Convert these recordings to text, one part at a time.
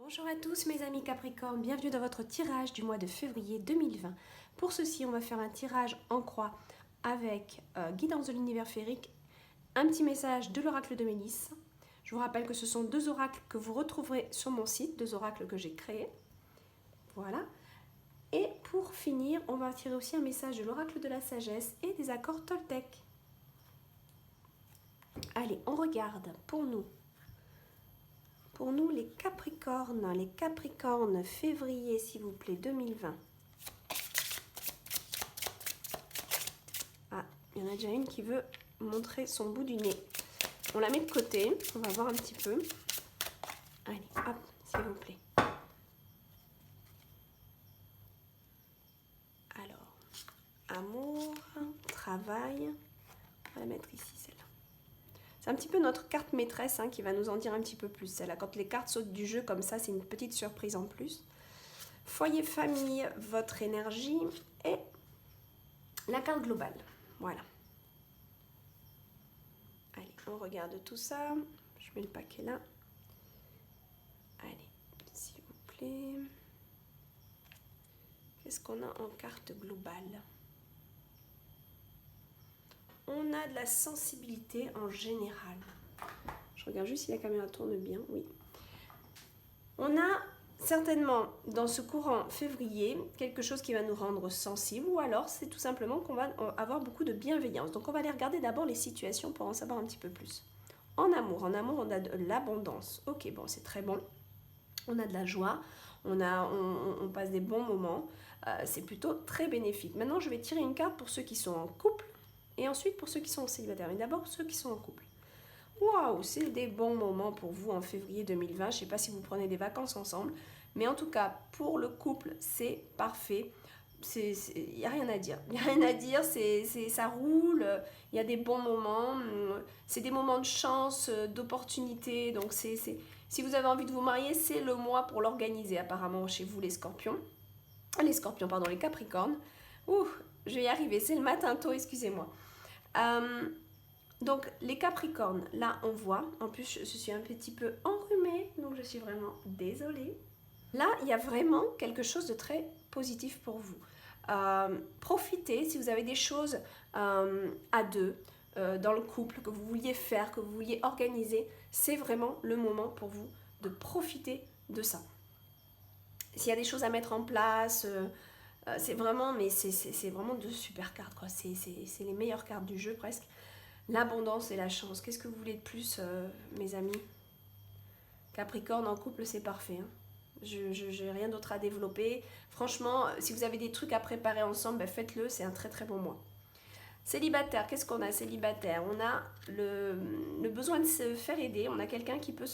Bonjour à tous mes amis Capricorne, bienvenue dans votre tirage du mois de février 2020. Pour ceci, on va faire un tirage en croix avec guidance de l'univers féerique, un petit message de l'oracle de Mélisse. Je vous rappelle que ce sont deux oracles que vous retrouverez sur mon site, deux oracles que j'ai créés. Voilà. Et pour finir, on va tirer aussi un message de l'oracle de la sagesse et des accords Toltec. Allez, on regarde pour nous. Pour nous, les Capricornes, février, s'il vous plaît, 2020. Ah, il y en a déjà une qui veut montrer son bout du nez. On la met de côté, on va voir un petit peu. Allez, hop, s'il vous plaît. Alors, amour, travail, on va la mettre ici, celle-là. C'est un petit peu notre carte maîtresse qui va nous en dire un petit peu plus. Celle-là, quand les cartes sautent du jeu comme ça, c'est une petite surprise en plus. Foyer, famille, votre énergie et la carte globale. Voilà. Allez, on regarde tout ça. Je mets le paquet là. Allez, s'il vous plaît. Qu'est-ce qu'on a en carte globale ? On a de la sensibilité en général. Je regarde juste si la caméra tourne bien. Oui. On a certainement dans ce courant février quelque chose qui va nous rendre sensibles ou alors c'est tout simplement qu'on va avoir beaucoup de bienveillance. Donc on va aller regarder d'abord les situations pour en savoir un petit peu plus. En amour, on a de l'abondance. Ok, bon, c'est très bon. On a de la joie, on passe des bons moments. C'est plutôt très bénéfique. Maintenant, je vais tirer une carte pour ceux qui sont en couple. Et ensuite, pour ceux qui sont célibataires, mais d'abord ceux qui sont en couple. Waouh, c'est des bons moments pour vous en février 2020. Je ne sais pas si vous prenez des vacances ensemble, mais en tout cas, pour le couple, c'est parfait. Il n'y a rien à dire. Il n'y a rien à dire, ça roule, il y a des bons moments. C'est des moments de chance, d'opportunité. Donc, si vous avez envie de vous marier, c'est le mois pour l'organiser, apparemment, chez vous, les scorpions. Les Capricornes. Ouh, je vais y arriver, c'est le matin tôt, excusez-moi. Donc les Capricornes, là on voit, en plus je suis un petit peu enrhumée, donc je suis vraiment désolée. Là il y a vraiment quelque chose de très positif pour vous. Profitez, si vous avez des choses à deux, dans le couple, que vous vouliez faire, que vous vouliez organiser, c'est vraiment le moment pour vous de profiter de ça. S'il y a des choses à mettre en place, c'est vraiment de super cartes, quoi. C'est les meilleures cartes du jeu presque. L'abondance et la chance. Qu'est-ce que vous voulez de plus, mes amis? Capricorne en couple, c'est parfait. Je n'ai rien d'autre à développer. Franchement, si vous avez des trucs à préparer ensemble, faites-le. C'est un très très bon mois. Célibataire, qu'est-ce qu'on a? Célibataire, on a le besoin de se faire aider. On a quelqu'un qui peut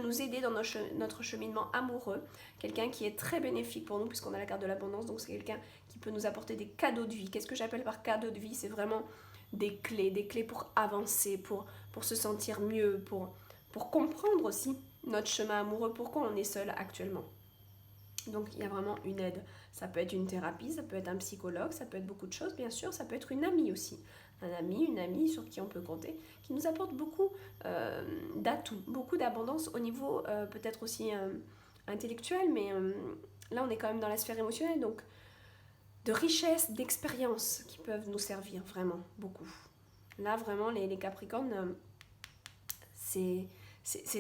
nous aider dans notre cheminement amoureux. Quelqu'un qui est très bénéfique pour nous puisqu'on a la carte de l'abondance. Donc c'est quelqu'un qui peut nous apporter des cadeaux de vie. Qu'est-ce que j'appelle par cadeau de vie? C'est vraiment des clés pour avancer, pour se sentir mieux, pour comprendre aussi notre chemin amoureux, pourquoi on est seul actuellement. Donc il y a vraiment une aide. Ça peut être une thérapie, ça peut être un psychologue, ça peut être beaucoup de choses bien sûr, ça peut être une amie aussi. Un ami, une amie sur qui on peut compter, qui nous apporte beaucoup d'atouts, beaucoup d'abondance au niveau peut-être aussi intellectuel, mais là on est quand même dans la sphère émotionnelle, donc de richesse, d'expérience qui peuvent nous servir vraiment beaucoup. Là vraiment les Capricornes, c'est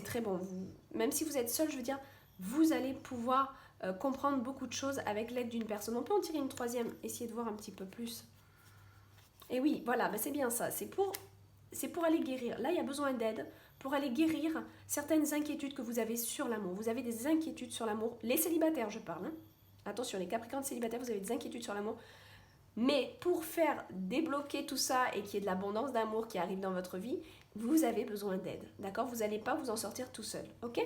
très bon. Même si vous êtes seul, je veux dire, vous allez pouvoir comprendre beaucoup de choses avec l'aide d'une personne. On peut en tirer une troisième, essayer de voir un petit peu plus. Et oui, voilà, c'est bien ça. C'est pour aller guérir. Là, il y a besoin d'aide pour aller guérir certaines inquiétudes que vous avez sur l'amour. Vous avez des inquiétudes sur l'amour. Les célibataires, je parle. Attention, les Capricornes célibataires, vous avez des inquiétudes sur l'amour. Mais pour faire débloquer tout ça et qu'il y ait de l'abondance d'amour qui arrive dans votre vie, vous avez besoin d'aide. D'accord? Vous n'allez pas vous en sortir tout seul. Ok?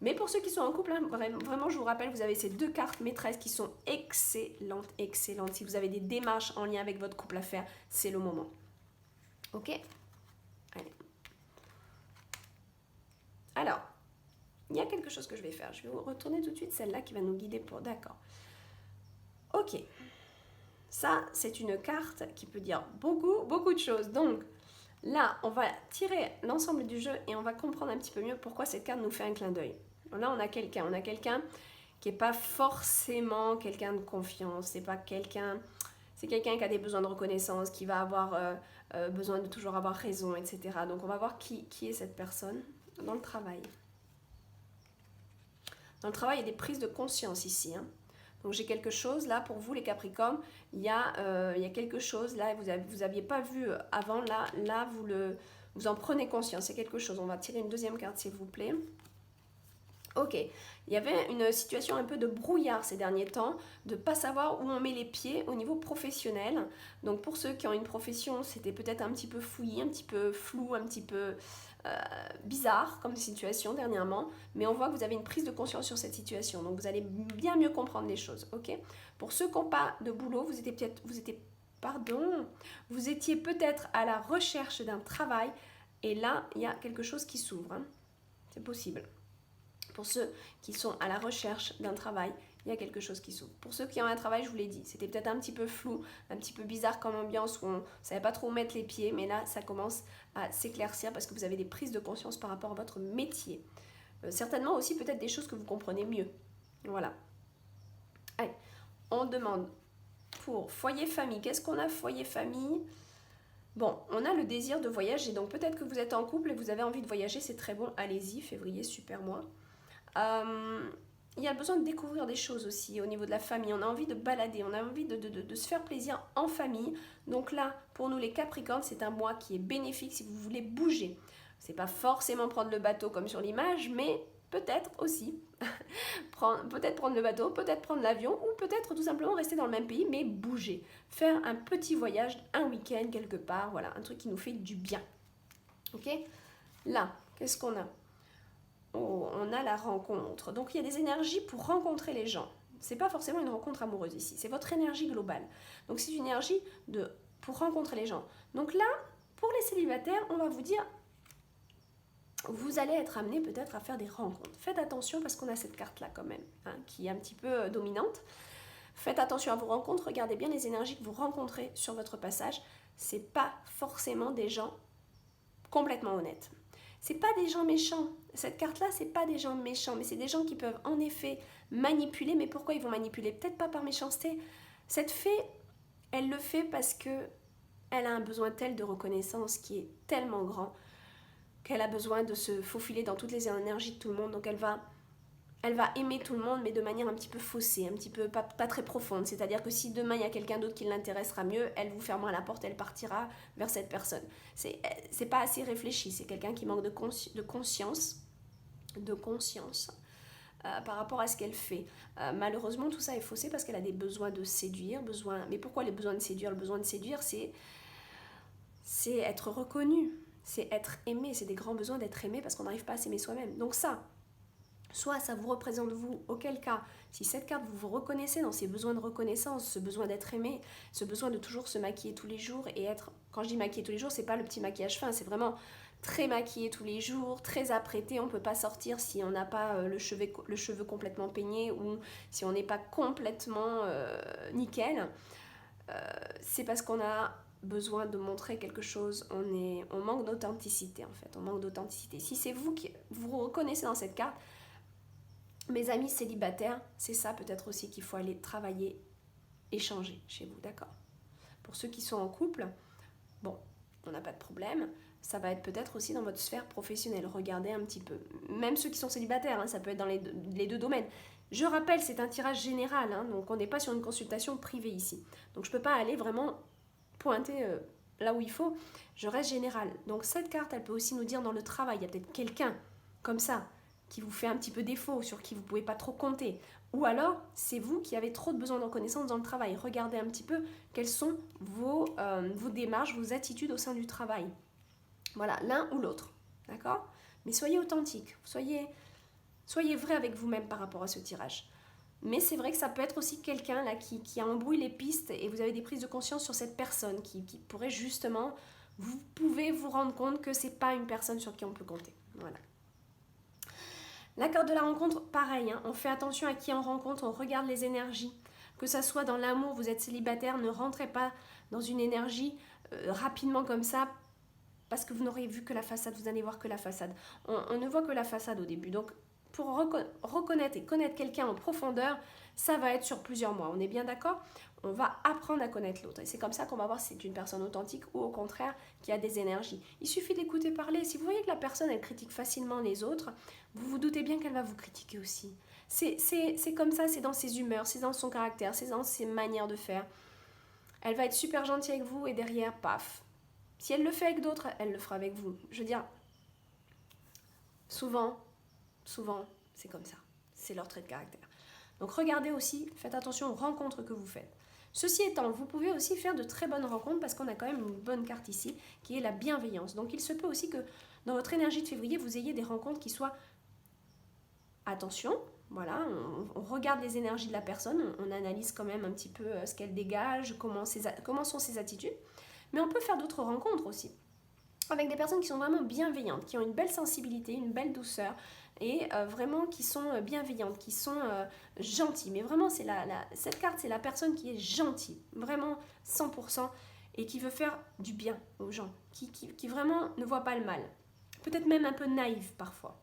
Mais pour ceux qui sont en couple, vraiment, je vous rappelle, vous avez ces deux cartes maîtresses qui sont excellentes, excellentes. Si vous avez des démarches en lien avec votre couple à faire, c'est le moment. Ok? Allez. Alors, il y a quelque chose que je vais faire. Je vais vous retourner tout de suite celle-là qui va nous guider pour... D'accord. Ok. Ça, c'est une carte qui peut dire beaucoup, beaucoup de choses. Donc, là, on va tirer l'ensemble du jeu et on va comprendre un petit peu mieux pourquoi cette carte nous fait un clin d'œil. Là, on a quelqu'un qui n'est pas forcément quelqu'un de confiance, c'est quelqu'un qui a des besoins de reconnaissance, qui va avoir besoin de toujours avoir raison, etc. Donc on va voir qui est cette personne dans le travail. Dans le travail, il y a des prises de conscience ici. Hein. Donc j'ai quelque chose là pour vous les Capricornes, il y a quelque chose là, vous n'aviez pas vu avant, là vous en prenez conscience, c'est quelque chose. On va tirer une deuxième carte s'il vous plaît. Ok, il y avait une situation un peu de brouillard ces derniers temps, de ne pas savoir où on met les pieds au niveau professionnel. Donc pour ceux qui ont une profession, c'était peut-être un petit peu fouillis, un petit peu flou, un petit peu bizarre comme situation dernièrement. Mais on voit que vous avez une prise de conscience sur cette situation. Donc vous allez bien mieux comprendre les choses. Ok. Pour ceux qui n'ont pas de boulot, vous étiez peut-être à la recherche d'un travail. Et là, il y a quelque chose qui s'ouvre. Hein. C'est possible. Pour ceux qui sont à la recherche d'un travail, il y a quelque chose qui s'ouvre. Pour ceux qui ont un travail, je vous l'ai dit, c'était peut-être un petit peu flou, un petit peu bizarre comme ambiance où on ne savait pas trop où mettre les pieds, mais là, ça commence à s'éclaircir parce que vous avez des prises de conscience par rapport à votre métier. Certainement aussi peut-être des choses que vous comprenez mieux. Voilà. Allez, on demande pour foyer-famille. Qu'est-ce qu'on a foyer-famille ? Bon, on a le désir de voyager, donc peut-être que vous êtes en couple et vous avez envie de voyager, c'est très bon, allez-y, février, super mois. Il y a besoin de découvrir des choses aussi au niveau de la famille. On a envie de balader, on a envie de se faire plaisir en famille. Donc là, pour nous les Capricornes, c'est un mois qui est bénéfique si vous voulez bouger. C'est pas forcément prendre le bateau comme sur l'image, mais peut-être aussi. Peut-être prendre le bateau, peut-être prendre l'avion, ou peut-être tout simplement rester dans le même pays, mais bouger. Faire un petit voyage, un week-end quelque part, voilà, un truc qui nous fait du bien. Ok ? Là, qu'est-ce qu'on a ? Oh, on a la rencontre. Donc il y a des énergies pour rencontrer les gens. C'est pas forcément une rencontre amoureuse ici, c'est votre énergie globale. Donc c'est une énergie pour rencontrer les gens. Donc là, pour les célibataires, on va vous dire, vous allez être amené peut-être à faire des rencontres. Faites attention parce qu'on a cette carte-là quand même, hein, qui est un petit peu dominante. Faites attention à vos rencontres, regardez bien les énergies que vous rencontrez sur votre passage. C'est pas forcément des gens complètement honnêtes. C'est pas des gens méchants. Cette carte-là, c'est pas des gens méchants, mais c'est des gens qui peuvent en effet manipuler. Mais pourquoi ils vont manipuler ? Peut-être pas par méchanceté. Cette fée, elle le fait parce que elle a un besoin tel de reconnaissance qui est tellement grand qu'elle a besoin de se faufiler dans toutes les énergies de tout le monde. Donc elle va aimer tout le monde, mais de manière un petit peu faussée, un petit peu pas très profonde. C'est-à-dire que si demain il y a quelqu'un d'autre qui l'intéressera mieux, elle vous fermera la porte, elle partira vers cette personne. C'est pas assez réfléchi, c'est quelqu'un qui manque de conscience par rapport à ce qu'elle fait. Malheureusement, tout ça est faussé parce qu'elle a des besoins de séduire. Mais pourquoi les besoins de séduire ? Le besoin de séduire, c'est être reconnu, c'est être aimé, c'est des grands besoins d'être aimé parce qu'on n'arrive pas à s'aimer soi-même. Donc ça, soit ça vous représente vous, auquel cas, si cette carte vous vous reconnaissez dans ces besoins de reconnaissance, ce besoin d'être aimé, ce besoin de toujours se maquiller tous les jours et être, quand je dis maquiller tous les jours, c'est pas le petit maquillage fin, c'est vraiment très maquillé tous les jours, très apprêté, on ne peut pas sortir si on n'a pas le cheveu complètement peigné ou si on n'est pas complètement nickel. C'est parce qu'on a besoin de montrer quelque chose, on manque d'authenticité en fait, on manque d'authenticité. Si c'est vous qui vous reconnaissez dans cette carte, mes amis célibataires, c'est ça peut-être aussi qu'il faut aller travailler, échanger chez vous, d'accord ? Pour ceux qui sont en couple, bon, on n'a pas de problème, ça va être peut-être aussi dans votre sphère professionnelle, regardez un petit peu. Même ceux qui sont célibataires, hein, ça peut être dans les deux domaines. Je rappelle, c'est un tirage général, hein, donc on n'est pas sur une consultation privée ici. Donc je ne peux pas aller vraiment pointer là où il faut, je reste général. Donc cette carte, elle peut aussi nous dire dans le travail, il y a peut-être quelqu'un comme ça, qui vous fait un petit peu défaut, sur qui vous ne pouvez pas trop compter. Ou alors, c'est vous qui avez trop de besoin de reconnaissance dans le travail. Regardez un petit peu quelles sont vos démarches, vos attitudes au sein du travail. Voilà, l'un ou l'autre. D'accord ? Mais soyez authentique, soyez vrai avec vous-même par rapport à ce tirage. Mais c'est vrai que ça peut être aussi quelqu'un là qui embrouille les pistes et vous avez des prises de conscience sur cette personne qui pourrait justement, vous pouvez vous rendre compte que c'est pas une personne sur qui on peut compter. Voilà. La carte de la rencontre, pareil, hein, on fait attention à qui on rencontre, on regarde les énergies. Que ça soit dans l'amour, vous êtes célibataire, ne rentrez pas dans une énergie rapidement comme ça, parce que vous n'aurez vu que la façade, vous allez voir que la façade. On ne voit que la façade au début, donc pour reconnaître et connaître quelqu'un en profondeur, ça va être sur plusieurs mois. On est bien d'accord? On va apprendre à connaître l'autre. Et c'est comme ça qu'on va voir si c'est une personne authentique ou au contraire qui a des énergies. Il suffit d'écouter parler. Si vous voyez que la personne, elle critique facilement les autres, vous vous doutez bien qu'elle va vous critiquer aussi. C'est comme ça, c'est dans ses humeurs, c'est dans son caractère, c'est dans ses manières de faire. Elle va être super gentille avec vous et derrière, paf. Si elle le fait avec d'autres, elle le fera avec vous. Je veux dire, souvent, c'est comme ça. C'est leur trait de caractère. Donc regardez aussi, faites attention aux rencontres que vous faites. Ceci étant, vous pouvez aussi faire de très bonnes rencontres parce qu'on a quand même une bonne carte ici qui est la bienveillance. Donc il se peut aussi que dans votre énergie de février, vous ayez des rencontres qui soient... Attention, voilà, on regarde les énergies de la personne, on analyse quand même un petit peu ce qu'elle dégage, comment sont ses attitudes. Mais on peut faire d'autres rencontres aussi avec des personnes qui sont vraiment bienveillantes, qui ont une belle sensibilité, une belle douceur et vraiment qui sont bienveillantes, qui sont gentilles. Mais vraiment, cette carte, c'est la personne qui est gentille, vraiment 100% et qui veut faire du bien aux gens, qui vraiment ne voit pas le mal. Peut-être même un peu naïve parfois.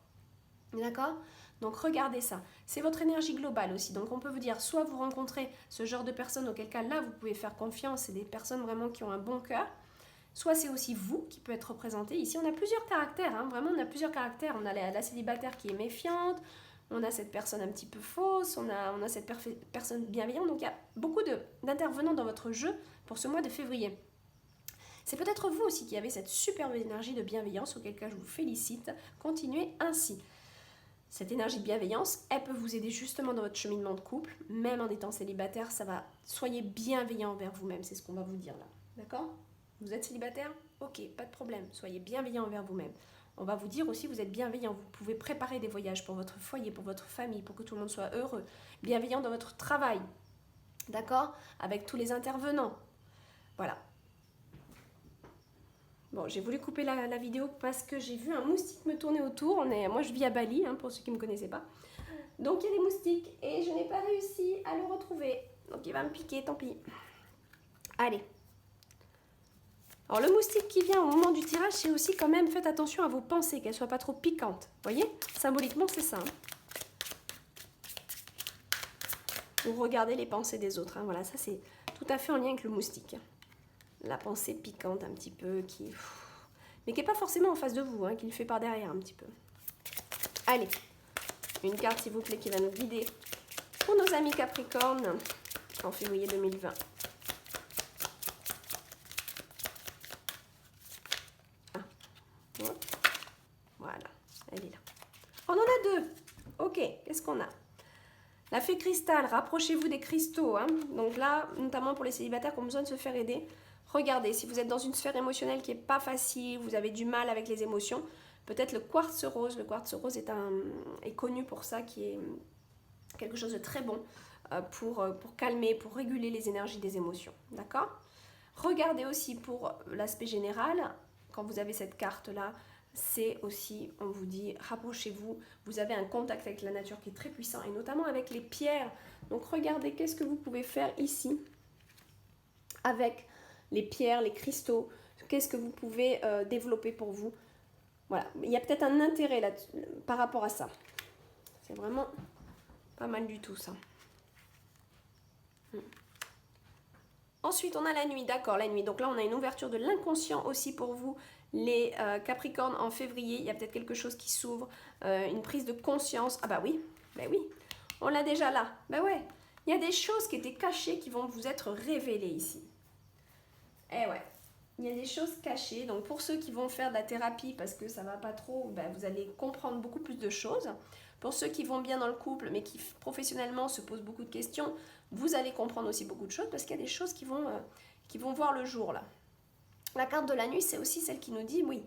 D'accord ? Donc regardez ça, c'est votre énergie globale aussi, donc on peut vous dire soit vous rencontrez ce genre de personnes auquel cas là vous pouvez faire confiance, c'est des personnes vraiment qui ont un bon cœur, soit c'est aussi vous qui peut être représenté, ici on a plusieurs caractères, hein. Vraiment on a plusieurs caractères, on a la célibataire qui est méfiante, on a cette personne un petit peu fausse, on a cette personne bienveillante, donc il y a beaucoup d'intervenants dans votre jeu pour ce mois de février. C'est peut-être vous aussi qui avez cette superbe énergie de bienveillance, auquel cas je vous félicite, continuez ainsi. Cette énergie de bienveillance, elle peut vous aider justement dans votre cheminement de couple, même en étant célibataire, ça va. Soyez bienveillant envers vous-même, c'est ce qu'on va vous dire là. D'accord ? Vous êtes célibataire ? Ok, pas de problème, soyez bienveillant envers vous-même. On va vous dire aussi, vous êtes bienveillant, vous pouvez préparer des voyages pour votre foyer, pour votre famille, pour que tout le monde soit heureux. Bienveillant dans votre travail, d'accord ? Avec tous les intervenants. Voilà. Bon, j'ai voulu couper la vidéo parce que j'ai vu un moustique me tourner autour. Moi, je vis à Bali, hein, pour ceux qui ne me connaissaient pas. Donc, il y a des moustiques et je n'ai pas réussi à le retrouver. Donc, il va me piquer, tant pis. Allez. Alors, le moustique qui vient au moment du tirage, c'est aussi quand même, faites attention à vos pensées, qu'elles ne soient pas trop piquantes. Vous voyez ? Symboliquement, c'est ça. Hein. Vous regardez les pensées des autres. Hein. Voilà, ça, c'est tout à fait en lien avec le moustique. La pensée piquante un petit peu, mais qui n'est pas forcément en face de vous, hein, qui le fait par derrière un petit peu. Allez, une carte s'il vous plaît qui va nous guider pour nos amis Capricorne en février 2020. Ah, voilà, elle est là. On en a deux. Ok, qu'est-ce qu'on a ? La fée cristal, rapprochez-vous des cristaux. Hein. Donc là, notamment pour les célibataires qui ont besoin de se faire aider, regardez, si vous êtes dans une sphère émotionnelle qui n'est pas facile, vous avez du mal avec les émotions, peut-être le quartz rose. Le quartz rose est connu pour ça, qui est quelque chose de très bon pour calmer, pour réguler les énergies des émotions. D'accord ? Regardez aussi pour l'aspect général, quand vous avez cette carte-là, c'est aussi, on vous dit, rapprochez-vous, vous avez un contact avec la nature qui est très puissant, et notamment avec les pierres. Donc regardez, qu'est-ce que vous pouvez faire ici avec les pierres, les cristaux, qu'est-ce que vous pouvez développer pour vous. Voilà, il y a peut-être un intérêt là par rapport à ça. C'est vraiment pas mal du tout ça. Ensuite, on a la nuit, d'accord, la nuit. Donc là, on a une ouverture de l'inconscient aussi pour vous, les Capricornes en février. Il y a peut-être quelque chose qui s'ouvre, une prise de conscience. Ah bah oui, on l'a déjà là. Bah ouais, il y a des choses qui étaient cachées qui vont vous être révélées ici. Eh ouais, il y a des choses cachées. Donc pour ceux qui vont faire de la thérapie parce que ça va pas trop, ben vous allez comprendre beaucoup plus de choses. Pour ceux qui vont bien dans le couple mais qui professionnellement se posent beaucoup de questions, vous allez comprendre aussi beaucoup de choses parce qu'il y a des choses qui vont voir le jour là. La carte de la nuit, c'est aussi celle qui nous dit, oui,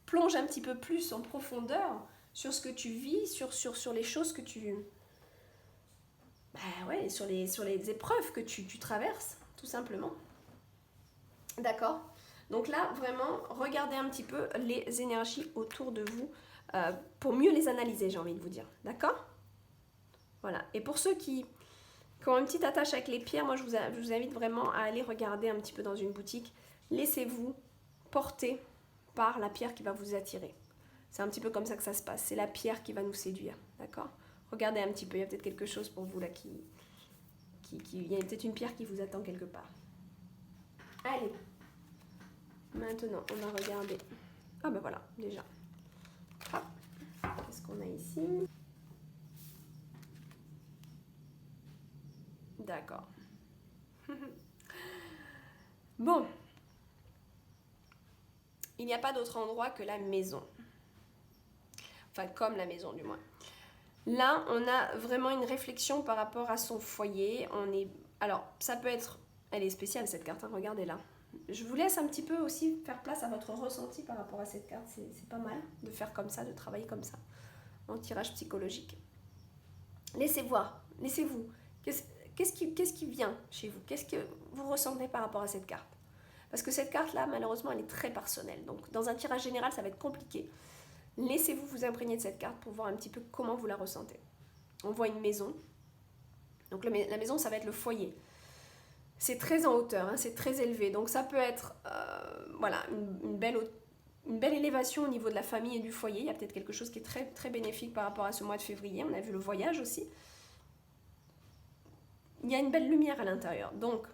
plonge un petit peu plus en profondeur sur ce que tu vis, sur les choses que tu... Ben ouais, sur les épreuves que tu traverses, tout simplement. D'accord ? Donc là, vraiment, regardez un petit peu les énergies autour de vous pour mieux les analyser, j'ai envie de vous dire. D'accord ? Voilà. Et pour ceux qui ont une petite attache avec les pierres, moi je vous invite vraiment à aller regarder un petit peu dans une boutique. Laissez-vous porter par la pierre qui va vous attirer. C'est un petit peu comme ça que ça se passe. C'est la pierre qui va nous séduire, d'accord? Regardez un petit peu, il y a peut-être quelque chose pour vous là il y a peut-être une pierre qui vous attend quelque part. Allez, maintenant on va regarder. Ah ben voilà, déjà. Hop, qu'est-ce qu'on a ici? D'accord. Bon. Il n'y a pas d'autre endroit que la maison. Enfin, comme la maison du moins. Là, on a vraiment une réflexion par rapport à son foyer. Alors, ça peut être... Elle est spéciale cette carte, hein, regardez là. Je vous laisse un petit peu aussi faire place à votre ressenti par rapport à cette carte. C'est pas mal de faire comme ça, de travailler comme ça, en tirage psychologique. Laissez voir, laissez-vous. Qu'est-ce qui vient chez vous? Qu'est-ce que vous ressentez par rapport à cette carte? Parce que cette carte-là, malheureusement, elle est très personnelle. Donc, dans un tirage général, ça va être compliqué. Laissez-vous vous imprégner de cette carte pour voir un petit peu comment vous la ressentez. On voit une maison. Donc, la maison, ça va être le foyer. C'est très en hauteur, hein, c'est très élevé. Donc, ça peut être voilà, une belle élévation au niveau de la famille et du foyer. Il y a peut-être quelque chose qui est très, très bénéfique par rapport à ce mois de février. On a vu le voyage aussi. Il y a une belle lumière à l'intérieur. Donc,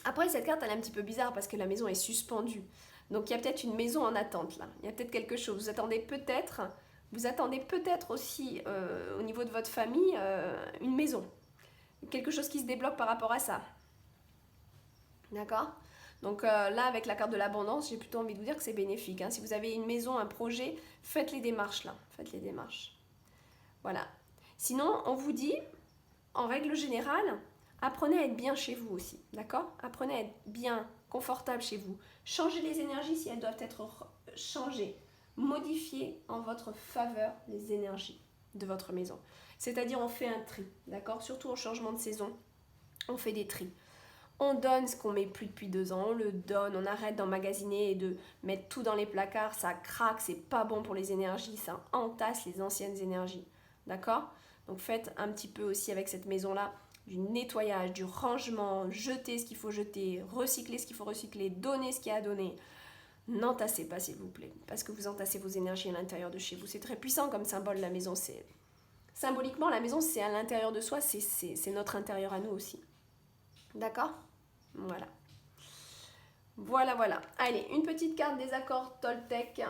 après, cette carte, elle est un petit peu bizarre parce que la maison est suspendue. Donc, il y a peut-être une maison en attente, là. Il y a peut-être quelque chose. Vous attendez peut-être aussi, au niveau de votre famille, une maison. Quelque chose qui se débloque par rapport à ça. D'accord? Donc, là, avec la carte de l'abondance, j'ai plutôt envie de vous dire que c'est bénéfique, hein. Si vous avez une maison, un projet, faites les démarches, là. Faites les démarches. Voilà. Sinon, on vous dit, en règle générale... Apprenez à être bien chez vous aussi, d'accord? Apprenez à être bien, confortable chez vous. Changez les énergies si elles doivent être changées. Modifiez en votre faveur les énergies de votre maison. C'est-à-dire on fait un tri, d'accord? Surtout au changement de saison, on fait des tris. On donne ce qu'on met plus depuis 2 ans, on le donne, on arrête d'emmagasiner et de mettre tout dans les placards, ça craque, c'est pas bon pour les énergies, ça entasse les anciennes énergies, d'accord? Donc faites un petit peu aussi avec cette maison-là, du nettoyage, du rangement, jeter ce qu'il faut jeter, recycler ce qu'il faut recycler, donner ce qu'il y a à donner. N'entassez pas s'il vous plaît, parce que vous entassez vos énergies à l'intérieur de chez vous. C'est très puissant comme symbole, la maison. Symboliquement, la maison, c'est à l'intérieur de soi, c'est notre intérieur à nous aussi. D'accord? Voilà. Voilà. Allez, une petite carte des accords Toltec.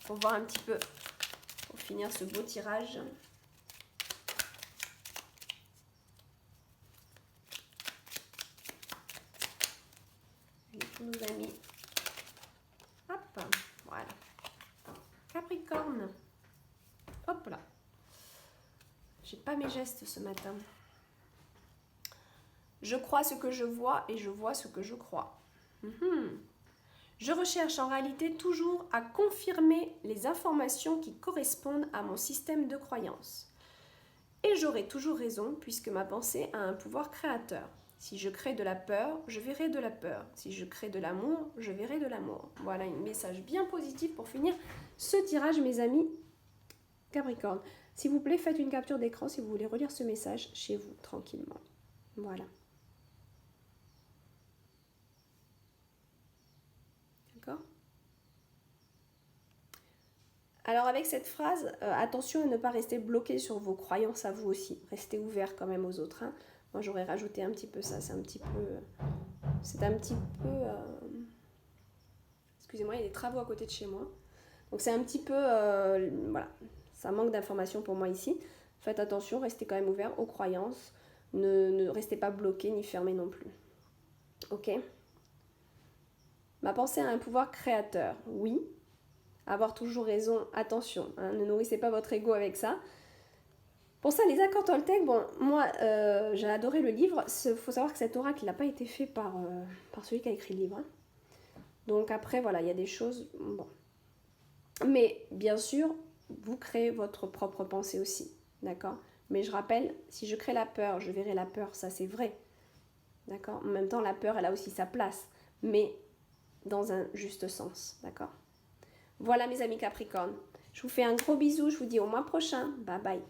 Pour voir un petit peu, pour finir ce beau tirage. Nos amis. Hop, voilà. Capricorne. Hop là. J'ai pas mes gestes ce matin. Je crois ce que je vois et je vois ce que je crois. Je recherche en réalité toujours à confirmer les informations qui correspondent à mon système de croyance. Et j'aurai toujours raison puisque ma pensée a un pouvoir créateur. Si je crée de la peur, je verrai de la peur. Si je crée de l'amour, je verrai de l'amour. Voilà un message bien positif pour finir ce tirage, mes amis Capricorne. S'il vous plaît, faites une capture d'écran si vous voulez relire ce message chez vous, tranquillement. Voilà. D'accord? Alors avec cette phrase, attention à ne pas rester bloqué sur vos croyances à vous aussi. Restez ouvert quand même aux autres, hein. Moi, j'aurais rajouté un petit peu ça. C'est un petit peu... Excusez-moi, il y a des travaux à côté de chez moi. Donc, c'est un petit peu... voilà, ça manque d'informations pour moi ici. Faites attention, restez quand même ouvert aux croyances. Ne restez pas bloqué ni fermé non plus. Ok? Ma pensée a un pouvoir créateur. Oui. Avoir toujours raison. Attention, hein, ne nourrissez pas votre ego avec ça. Pour ça, les accords Toltec, bon, moi, j'ai adoré le livre. Il faut savoir que cet oracle n'a pas été fait par celui qui a écrit le livre. Hein. Donc après, voilà, il y a des choses... Bon. Mais bien sûr, vous créez votre propre pensée aussi, d'accord? Mais je rappelle, si je crée la peur, je verrai la peur, ça c'est vrai. D'accord? En même temps, la peur, elle a aussi sa place, mais dans un juste sens, d'accord? Voilà mes amis Capricorne. Je vous fais un gros bisou, je vous dis au mois prochain. Bye bye.